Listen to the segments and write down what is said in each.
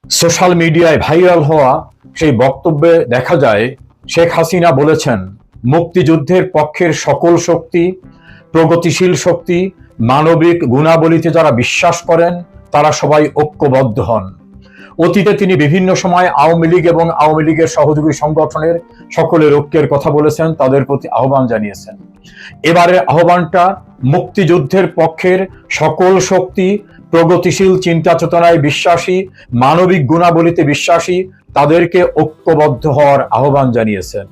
Social মিডিয়ায় viral হওয়া সেই বক্তব্যে দেখা যায় শেখ হাসিনা বলেছেন, মুক্তিযুদ্ধের পক্ষের সকল শক্তি, প্রগতিশীল শক্তি, মানবিক গুণাবলীতে যারা বিশ্বাস করেন তারা সবাই ঐক্যবদ্ধ হন। অতীতে তিনি বিভিন্ন সময় আওয়ামী লীগ এবং আওয়ামী লীগের সহযোগী সংগঠনের সকলের ঐক্যের কথা বলেছেন, তাদের প্রতি আহ্বান জানিয়েছেন। এবারের আহ্বানটা মুক্তিযুদ্ধের পক্ষের সকল শক্তি, প্রগতিশীল চিন্তা চেতনায় বিশ্বাসী, মানবিক গুণাবলীতে বিশ্বাসী তাদেরকে ঐক্যবদ্ধ হওয়ার আহ্বান জানিয়েছেন।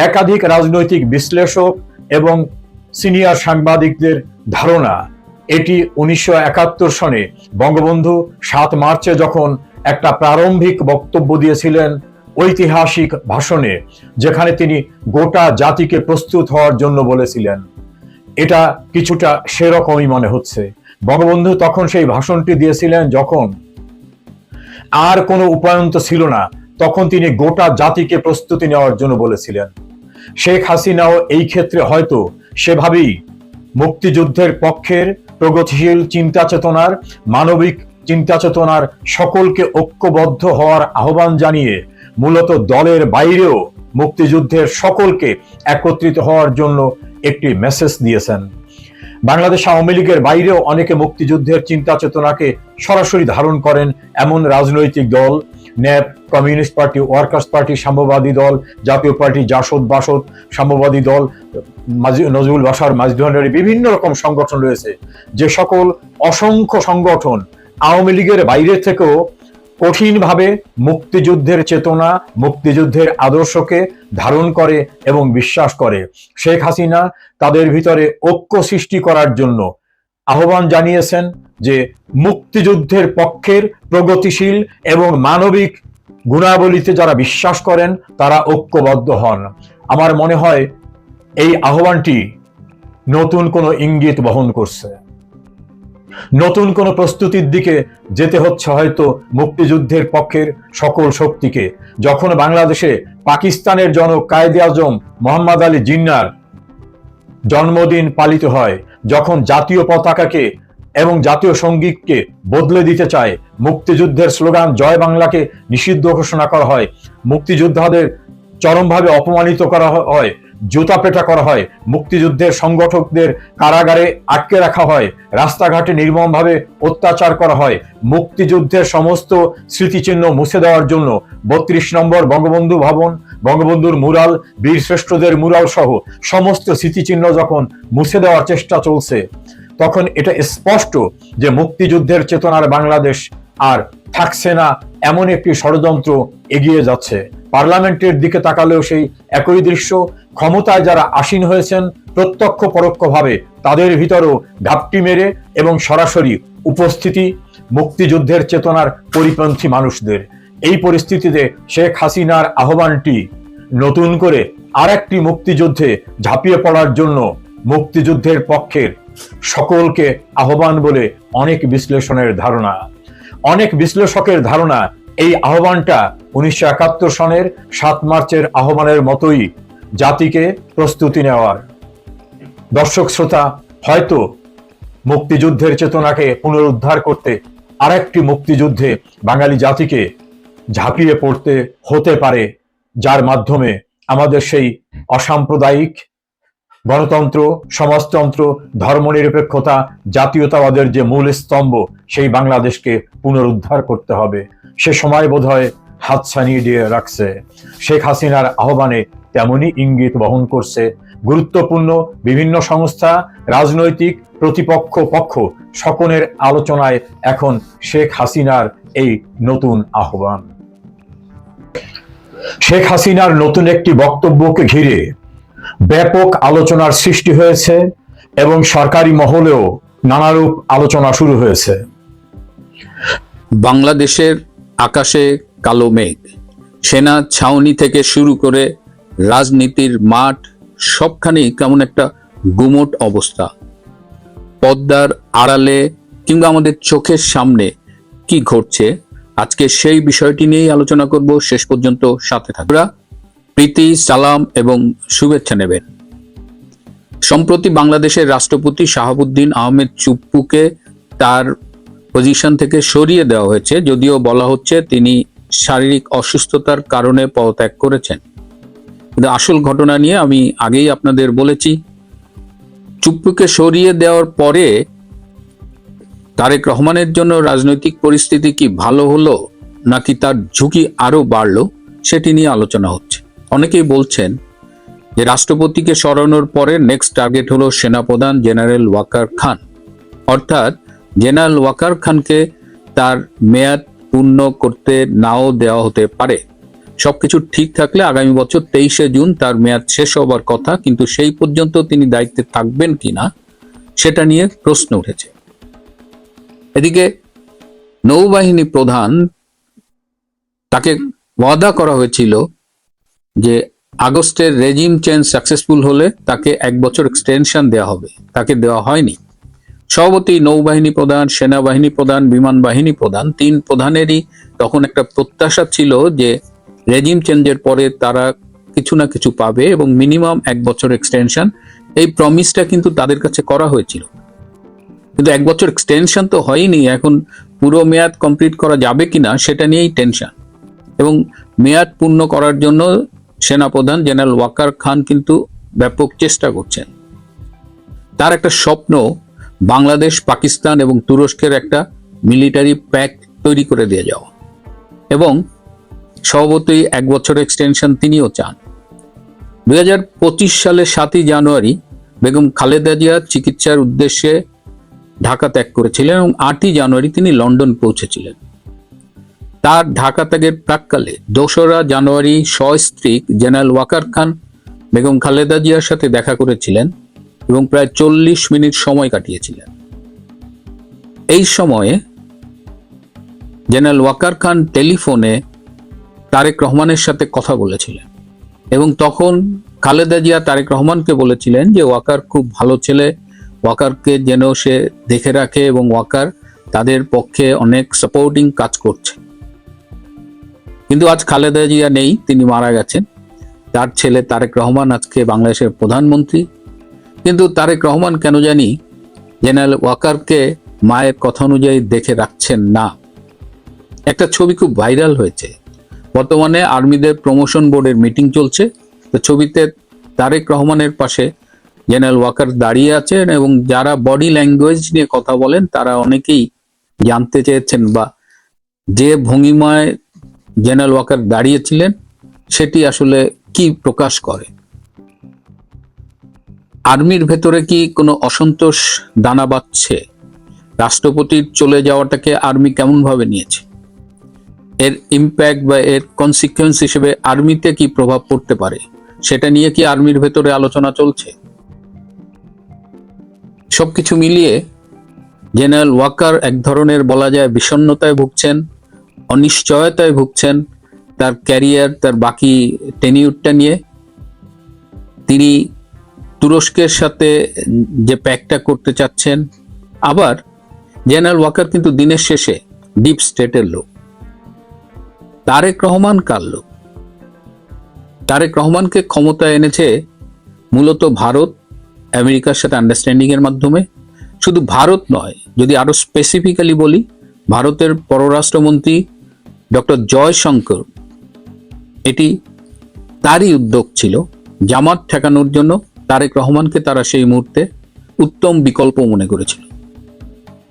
একাধিক রাজনৈতিক বিশ্লেষক এবং সিনিয়র সাংবাদিকদের ধারণা, এটি 1971 সনে বঙ্গবন্ধু 7 মার্চে যখন একটা প্রারম্ভিক বক্তব্য দিয়েছিলেন, ঐতিহাসিক ভাষণে, যেখানে তিনি গোটা জাতিকে প্রস্তুত হওয়ার জন্য বলেছিলেন, এটা কিছুটা সেরকমই মনে হচ্ছে। বঙ্গবন্ধু তখন সেই ভাষণটি দিয়েছিলেন যখন আর কোনো উপায়ন্ত ছিল না, তখন তিনি গোটা জাতিকে প্রস্তুতি নেওয়ার জন্য বলেছিলেন। শেখ হাসিনাও এই ক্ষেত্রে হয়তো সেভাবেই মুক্তিযুদ্ধের পক্ষের প্রগতিশীল চিন্তা চেতনার, মানবিক চিন্তা চেতনার সকলকে ঐক্যবদ্ধ হওয়ার আহ্বান জানিয়ে মূলত দলের বাইরেও মুক্তিযুদ্ধের সকলকে একত্রিত হওয়ার জন্য একটি মেসেজ দিয়েছেন। বাংলাদেশ আওয়ামী লীগের বাইরেও অনেকে মুক্তিযুদ্ধের চিন্তা চেতনাকে সরাসরি ধারণ করেন এমন রাজনৈতিক দল, nap, communist party, workers party, সাম্যবাদী দল, জাতীয় পার্টি, জাসদ বাসদ, সাম্যবাদী দল, নজরুল বাসার, মাজদুহানের বিভিন্ন রকম সংগঠন রয়েছে, যে সকল অসংখ্য সংগঠন আওয়ামী লীগের বাইরে থেকেও কঠিনভাবে মুক্তিযুদ্ধের চেতনা, মুক্তিযুদ্ধের আদর্শকে ধারণ করে এবং বিশ্বাস করে। শেখ হাসিনা তাদের ভিতরে ঐক্য সৃষ্টি করার জন্য আহ্বান জানিয়েছেন যে মুক্তিযুদ্ধের পক্ষের প্রগতিশীল এবং মানবিক গুণাবলীতে যারা বিশ্বাস করেন তারা ঐক্যবদ্ধ হন। আমার মনে হয় এই আহ্বানটি নতুন কোনো ইঙ্গিত বহন করছে, নতুন কোনো প্রস্তুতির দিকে যেতে হচ্ছে হয়তো মুক্তিযুদ্ধের পক্ষের সকল শক্তিকে। যখন বাংলাদেশে পাকিস্তানের জনক কায়েদে আজম মোহাম্মদ আলী জিন্নাহর জন্মদিন পালিত হয়, যখন জাতীয় পতাকাকে এবং জাতীয় সঙ্গীতকে বদলে দিতে চায়, মুক্তিযুদ্ধের স্লোগান জয় বাংলাকে নিষিদ্ধ ঘোষণা করা হয়, মুক্তিযোদ্ধাদের চরমভাবে অপমানিত করা হয়, জুতা পেটা করা হয়, মুক্তিযুদ্ধের সংগঠকদের কারাগারে আটকে রাখা হয়, রাস্তাঘাটে নির্মমভাবে অত্যাচার করা হয়, মুক্তিযুদ্ধের সমস্ত স্মৃতিচিহ্ন মুছে দেওয়ার জন্য 32 নম্বর বঙ্গবন্ধু ভবন, বঙ্গবন্ধুর মুরাল, বীর শ্রেষ্ঠদের মুরাল সহ সমস্ত স্মৃতিচিহ্ন যখন মুছে দেওয়ার চেষ্টা চলছে, তখন এটা স্পষ্ট যে মুক্তিযুদ্ধের চেতনার বাংলাদেশ আর থাকছে না, এমন একটি ষড়যন্ত্র এগিয়ে যাচ্ছে। পার্লামেন্টের দিকে তাকালেও সেই একই দৃশ্য। ক্ষমতায় যারা আসীন হয়েছেন প্রত্যক্ষ পরোক্ষভাবে তাদের ভিতরেও ঘাপটি মেরে এবং সরাসরি উপস্থিতি মুক্তিযুদ্ধের চেতনার পরিপন্থী মানুষদের। এই পরিস্থিতিতে শেখ হাসিনার আহ্বানটি নতুন করে আরেকটি মুক্তিযুদ্ধে ঝাঁপিয়ে পড়ার জন্য মুক্তিযুদ্ধের পক্ষের সকলকে আহ্বান বলে অনেক বিশ্লেষণের ধারণা। অনেক বিশ্লেষকের ধারণা এই আহ্বানটা 1971 সনের 7 মার্চের আহ্বানের মতোই জাতিকে প্রস্তুতি নেওয়ার। দর্শক শ্রোতা, হয়তো মুক্তিযুদ্ধের চেতনাকে পুনরুদ্ধার করতে আরেকটি মুক্তিযুদ্ধে বাঙালি জাতিকে ঝাঁপিয়ে পড়তে হতে পারে, যার মাধ্যমে আমাদের সেই অসাম্প্রদায়িক গণতন্ত্র, সমাজতন্ত্র, ধর্মনিরপেক্ষতা, জাতীয়তাবাদের যে মূল স্তম্ভ, সেই বাংলাদেশকে পুনরুদ্ধার করতে হবে। সে সময় বোধহয় হাতছানি দিয়ে রাখছে। শেখ হাসিনার আহ্বানে তেমনই ইঙ্গিত বহন করছে। গুরুত্বপূর্ণ বিভিন্ন সংস্থা, রাজনৈতিক প্রতিপক্ষ পক্ষ সকলের আলোচনায় এখন শেখ হাসিনার এই নতুন আহ্বান। শেখ হাসিনার নতুন একটি বক্তব্যকে ঘিরে ব্যাপক আলোচনার সৃষ্টি হয়েছে এবং সরকারি মহলেও নানারূপ আলোচনা শুরু হয়েছে। বাংলাদেশের আকাশে কালো মেঘ, সেনা ছাউনি থেকে শুরু করে রাজনীতির মাঠ সবখানেই কেমন একটা গুমোট অবস্থা। পর্দার আড়ালে কিংবা আমাদের চোখের সামনে কি ঘটছে, আজকে সেই বিষয়টি নিয়েই আলোচনা করব। শেষ পর্যন্ত সাথে থাকবেন। প্রীতি, সালাম এবং শুভেচ্ছা নেবেন। সম্প্রতি বাংলাদেশের রাষ্ট্রপতি শাহাবুদ্দিন আহমেদ চুপ্পুকে তার পজিশন থেকে সরিয়ে দেওয়া হয়েছে, যদিও বলা হচ্ছে তিনি শারীরিক অসুস্থতার কারণে পদত্যাগ করেছেন। কিন্তু আসল ঘটনা নিয়ে আমি আগেই আপনাদের বলেছি, চুপ্পুকে সরিয়ে দেওয়ার পরে তারেক রহমানের জন্য রাজনৈতিক পরিস্থিতি কি ভালো হলো নাকি তার ঝুঁকি আরো বাড়লো, সেটি নিয়ে আলোচনা হচ্ছে। অনেকেই বলছেন যে রাষ্ট্রপতিকে সরানোর পরে নেক্সট টার্গেট হলো সেনাপ্রধান জেনারেল ওয়াকার খান, অর্থাৎ জেনারেল ওয়াকার খানকে তার মেয়াদ পূর্ণ করতে নাও দেওয়া হতে পারে। সবকিছু ঠিক থাকলে আগামী বছর 23শে জুন তার মেয়াদ শেষ হবার কথা, কিন্তু সেই পর্যন্ত তিনি দায়িত্বে থাকবেন কিনা সেটা নিয়ে প্রশ্ন উঠেছে। এদিকে নৌবাহিনী প্রধান, তাকে ওয়াদা করা হয়েছিল যে আগস্টের রেজিম চেঞ্জ সাকসেসফুল হলে তাকে 1 বছর এক্সটেনশন দেওয়া হবে, তাকে দেওয়া হয়নি। সভাপতি, নৌবাহিনী প্রধান, সেনাবাহিনী প্রধান, বিমান বাহিনী প্রধান, 3 প্রধানেরই তখন একটা প্রত্যাশা ছিল যে রেজিম চেঞ্জের পরে তারা কিছু না কিছু পাবে এবং মিনিমাম 1 বছর এক্সটেনশন, এই প্রমিসটা কিন্তু তাদের কাছে করা হয়েছিল। কিন্তু 1 বছর এক্সটেনশন তো হয়নি, এখন পুরো মেয়াদ কমপ্লিট করা যাবে কিনা সেটা নিয়েই টেনশন। এবং মেয়াদ পূর্ণ করার জন্য সেনাপ্রধান জেনারেল ওয়াকার খান কিন্তু ব্যাপক চেষ্টা করছেন। তার একটা স্বপ্ন বাংলাদেশ, পাকিস্তান এবং তুরস্কের একটা মিলিটারি প্যাক্ট তৈরি করে দিয়ে যাওয়া, এবং স্বভাবতই 1 বছর এক্সটেনশন তিনিও চান। 2025 সালের 7ই জানুয়ারি বেগম খালেদা জিয়া চিকিৎসার উদ্দেশ্যে ঢাকা ত্যাগ করেছিলেন এবং 8ই জানুয়ারি তিনি লন্ডন পৌঁছেছিলেন। তার ঢাকা ত্যাগের প্রাক্কালে 2রা জানুয়ারি সস্ত্রীক জেনারেল ওয়াকার খান বেগম খালেদা জিয়ার সাথে দেখা করেছিলেন এবং প্রায় 40 মিনিট সময় কাটিয়েছিলেন। এই সময়ে জেনারেল ওয়াকার খান টেলিফোনে তারেক রহমানের সাথে কথা বলেছিলেন এবং তখন খালেদা জিয়া তারেক রহমানকে বলেছিলেন যে ওয়াকার খুব ভালো ছেলে, ওয়াকারকে যেন সে দেখে রাখে এবং ওয়াকার তাদের পক্ষে অনেক সাপোর্টিং কাজ করছে। কিন্তু আজ খালেদা জিয়া নেই, তিনি মারা গেছেন। তার ছেলে তারেক রহমান আজকে বাংলাদেশের প্রধানমন্ত্রী, কিন্তু তারেক রহমান কেন জানি জেনারেল ওয়াকারকে মায়ের কথা অনুযায়ী দেখে রাখছেন না। একটা ছবি খুব ভাইরাল হয়েছে, বর্তমানে আর্মিদের প্রমোশন বোর্ডের মিটিং চলছে, তো ছবিতে তারেক রহমানের পাশে জেনারেল ওয়াকার দাঁড়িয়ে আছেন এবং যারা বডি ল্যাঙ্গুয়েজ নিয়ে কথা বলেন তারা অনেকেই জানতে চেয়েছেন বা যে ভঙ্গিমায় জেনারেল ওয়াকার দাঁড়িয়েছিলেন সেটি আসলে কি প্রকাশ করে। আর্মির ভেতরে কি কোনো অসন্তোষ দানা বাঁধছে? রাষ্ট্রপতির চলে যাওয়াটাকে আর্মি কেমন ভাবে নিয়েছে? এর ইম্প্যাক্ট বা এর কনসিকুয়েন্স হিসেবে আর্মিতে কি প্রভাব পড়তে পারে সেটা নিয়ে কি আর্মির ভেতরে আলোচনা চলছে? সবকিছু মিলিয়ে জেনারেল ওয়াকার এক ধরনের বলা যায় বিষণ্ণতায় ভুগছেন, অনিশ্চয়তায় ভুগছেন তার ক্যারিয়ার, তার বাকি টেনিউরটা নিয়ে। তিনি তুরস্কের সাথে যে প্যাকটা করতে চাচ্ছেন, আবার জেনারেল ওয়াকার কিন্তু দিনের শেষে ডিপ স্টেটের লোক। তারেক রহমান কার লোক? তারেক রহমানকে ক্ষমতায় এনেছে মূলত ভারত, আমেরিকার সাথে আন্ডারস্ট্যান্ডিং এর মাধ্যমে। শুধু ভারত নয়, যদি আরো স্পেসিফিক্যালি বলি, ভারতের পররাষ্ট্রমন্ত্রী ডক্টর জয়শঙ্কর, এটি তারই উদ্যোগ ছিল। জামাত ঠেকানোর জন্য তারেক রহমানকে তারা সেই মুহূর্তে উত্তম বিকল্প মনে করেছিল।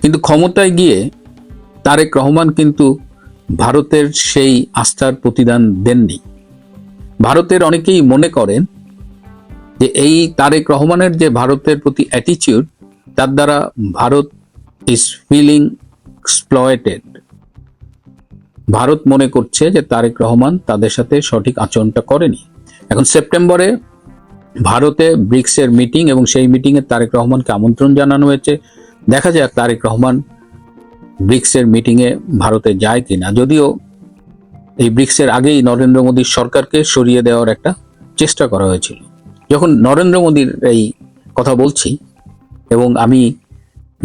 কিন্তু ক্ষমতায় গিয়ে তারেক রহমান কিন্তু ভারতের সেই আস্থার প্রতিদান দেননি। ভারতের অনেকেই মনে করেন যে এই তারেক রহমানের যে ভারতের প্রতি অ্যাটিটিউড, তার দ্বারা Bharat is feeling exploited. Bharat মনে করছে যে তারেক রহমান তাদের সাথে সঠিক আচরণটা করেনি। এখন সেপ্টেম্বরে ভারতে ব্রিক্সের মিটিং এবং সেই মিটিংয়ে তারেক রহমানকে আমন্ত্রণ জানানো হয়েছে। দেখা যাক তারেক রহমান ব্রিক্সের মিটিংয়ে ভারতে যায় কিনা। যদিও এই ব্রিক্সের আগেই নরেন্দ্র মোদীর সরকারকে সরিয়ে দেওয়ার একটা চেষ্টা করা হয়েছিল। যখন নরেন্দ্র মোদীর এই কথা বলছি এবং আমি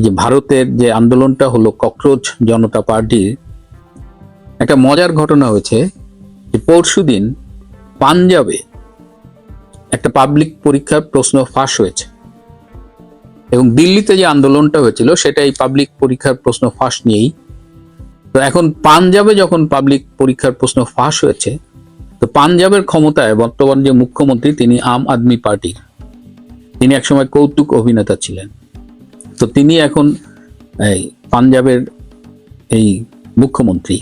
যে ভারতের যে আন্দোলনটা হলো ককরোচ জনতা পার্টির, একটা মজার ঘটনা হয়েছে যে পরশুদিন পাঞ্জাবে একটা পাবলিক পরীক্ষার প্রশ্ন ফাঁস হয়েছে এবং দিল্লিতে যে আন্দোলনটা হয়েছিল সেটা এই পাবলিক পরীক্ষার প্রশ্ন ফাঁস নিয়েই। তো এখন পাঞ্জাবে যখন পাবলিক পরীক্ষার প্রশ্ন ফাঁস হয়েছে, তো পাঞ্জাবের ক্ষমতায় বর্তমান যে মুখ্যমন্ত্রী তিনি আম আদমি পার্টির, তিনি একসময় কৌতুক অভিনেতা ছিলেন। তো তিনি এখন এই পাঞ্জাবের এই মুখ্যমন্ত্রী।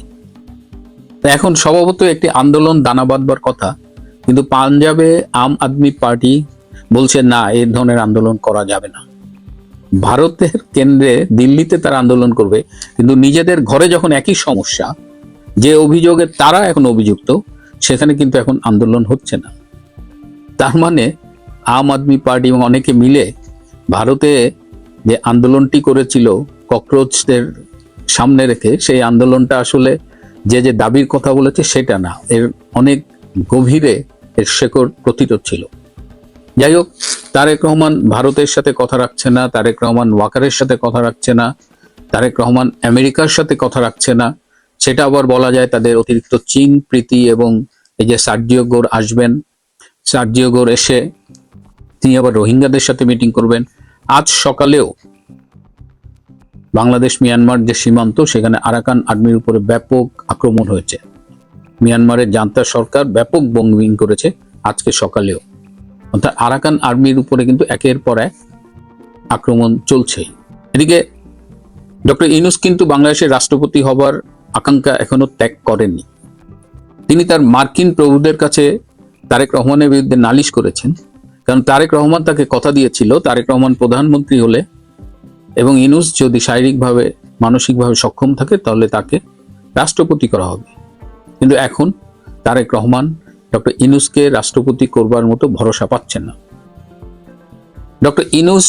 তো এখন স্বভাবত একটি আন্দোলন দানা বাঁধবার কথা, কিন্তু পাঞ্জাবে আম আদমি পার্টি বলছে না, এই ধরনের আন্দোলন করা যাবে না। ভারতের কেন্দ্রে দিল্লিতে তারা আন্দোলন করবে, কিন্তু নিজেদের ঘরে যখন একই সমস্যা, যে অভিযোগে তারা এখন অভিযুক্ত, সেখানে কিন্তু এখন আন্দোলন হচ্ছে না। তার মানে আম আদমি পার্টি এবং অনেকে মিলে ভারতে যে আন্দোলনটি করেছিল ককরোচদের সামনে রেখে, সেই আন্দোলনটা আসলে যে যে দাবির কথা বলেছে সেটা না, এর অনেক গভীরে এর শেকড় প্রথিত ছিল। যাই হোক, তারেক রহমান ভারতের সাথে কথা রাখছে না, তারেক রহমান ওয়াকারের সাথে কথা রাখছে না, তারেক রহমান আমেরিকার সাথে কথা রাখছে না। সেটা আবার বলা যায় তাদের অতিরিক্ত চীন প্রীতি। এবং এই যে সার্জিও গোর আসবেন, সার্জিও গোর এসে তিনি আবার রোহিঙ্গাদের সাথে মিটিং করবেন। আজ সকালেও বাংলাদেশ মিয়ানমার যে সীমান্ত, সেখানে আরাকান আর্মির উপরে ব্যাপক আক্রমণ হয়েছে। মিয়ানমারের জান্তা সরকার ব্যাপক বোমবিং করেছে আজকে সকালেও। অর্থাৎ আরাকান আর্মির উপরে কিন্তু একের পর এক আক্রমণ চলছে। এদিকে ডক্টর ইউনূস কিন্তু বাংলাদেশের রাষ্ট্রপতি হবার আকাঙ্ক্ষা এখনো ত্যাগ করেননি। তিনি তার মার্কিন প্রভুদের কাছে তারেক রহমানের বিরুদ্ধে নালিশ করেছেন, কারণ তারেক রহমান তাকে কথা দিয়েছিল তারেক রহমান প্রধানমন্ত্রী হলে এবং ইউনূস যদি শারীরিকভাবে মানসিকভাবে সক্ষম থাকে তাহলে তাকে রাষ্ট্রপতি করা হবে। কিন্তু এখন তারেক রহমান ডক্টর ইউনূসকে রাষ্ট্রপতি করবার মতো ভরসা পাচ্ছেন না। ডক্টর ইউনূস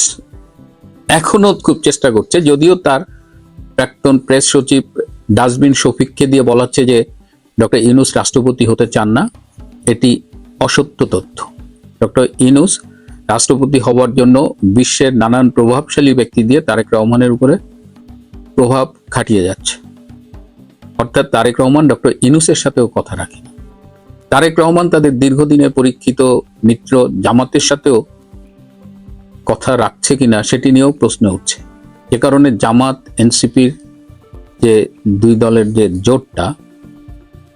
এখনো খুব চেষ্টা করছে, যদিও তার প্রাক্তন প্রেস সচিব ডাস্টবিন শফিককে দিয়ে বলাচ্ছে যে ডক্টর ইউনূস রাষ্ট্রপতি হতে চান না। এটি অসত্য তথ্য। ডক্টর ইউনূস রাষ্ট্রপতি হবার জন্য বিশ্বের নানান প্রভাবশালী ব্যক্তি দিয়ে তারেক রহমানের উপরে প্রভাব খাটিয়ে যাচ্ছে। অর্থাৎ তারেক রহমান ডক্টর ইউনূসের সাথেও কথা রাখেন। তারেক রহমান তাদের দীর্ঘদিনের পরীক্ষিত মিত্র জামাতের সাথেও কথা রাখছে কিনা সেটি নিয়েও প্রশ্ন উঠছে। এ কারণে জামাত এনসিপির যে দুই দলের যে জোটটা,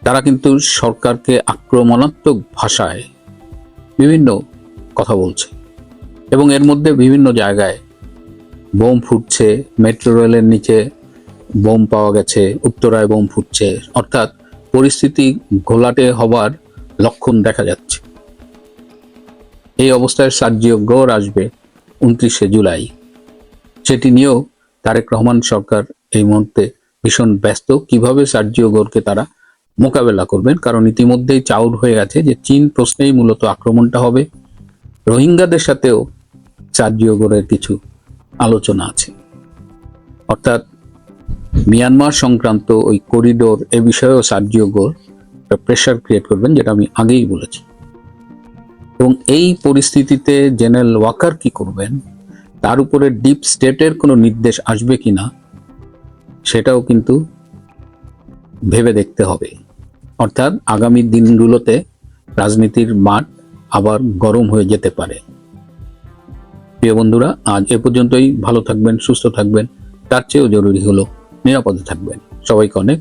তারা কিন্তু সরকারকে আক্রমণাত্মক ভাষায় বিভিন্ন কথা বলছে এবং এর মধ্যে বিভিন্ন জায়গায় বোম ফুটছে। মেট্রো রেলের নিচে বোম পাওয়া গেছে, উত্তরায় বোম ফুটছে। অর্থাৎ পরিস্থিতি ঘোলাটে হবার লক্ষণ দেখা যাচ্ছে। এই অবস্থায় সার্জিও গোর আসবে 29শে জুলাই। সেটি নিয়েও তারেক রহমান সরকার এই মুহূর্তে ভীষণ ব্যস্ত, কিভাবে সার্জিও গোরকে তারা মোকাবেলা করবেন। কারণ ইতিমধ্যেই চাউর হয়ে গেছে যে চীন প্রশ্নেই মূলত আক্রমণটা হবে। রোহিঙ্গাদের সাথেও সার্জিও গোরের কিছু আলোচনা আছে। অর্থাৎ মিয়ানমার সংক্রান্ত ওই করিডোর, এ বিষয়েও সার্জিও গোর প্রেশার ক্রিয়েট করবেন, যেটা আমি আগেই বলেছি। এবং এই পরিস্থিতিতে জেনারেল ওয়াকার কি করবেন, তার উপরে ডিপ স্টেটের কোনো নির্দেশ আসবে কিনা, সেটাও কিন্তু ভেবে দেখতে হবে। অর্থাৎ আগামী দিনগুলোতে রাজনীতির মাঠ আবার গরম হয়ে যেতে পারে। প্রিয় বন্ধুরা, আজ এ পর্যন্তই। ভালো থাকবেন, সুস্থ থাকবেন, তার চেয়েও জরুরি হলো নিরাপদে থাকবেন। সবাইকে অনেক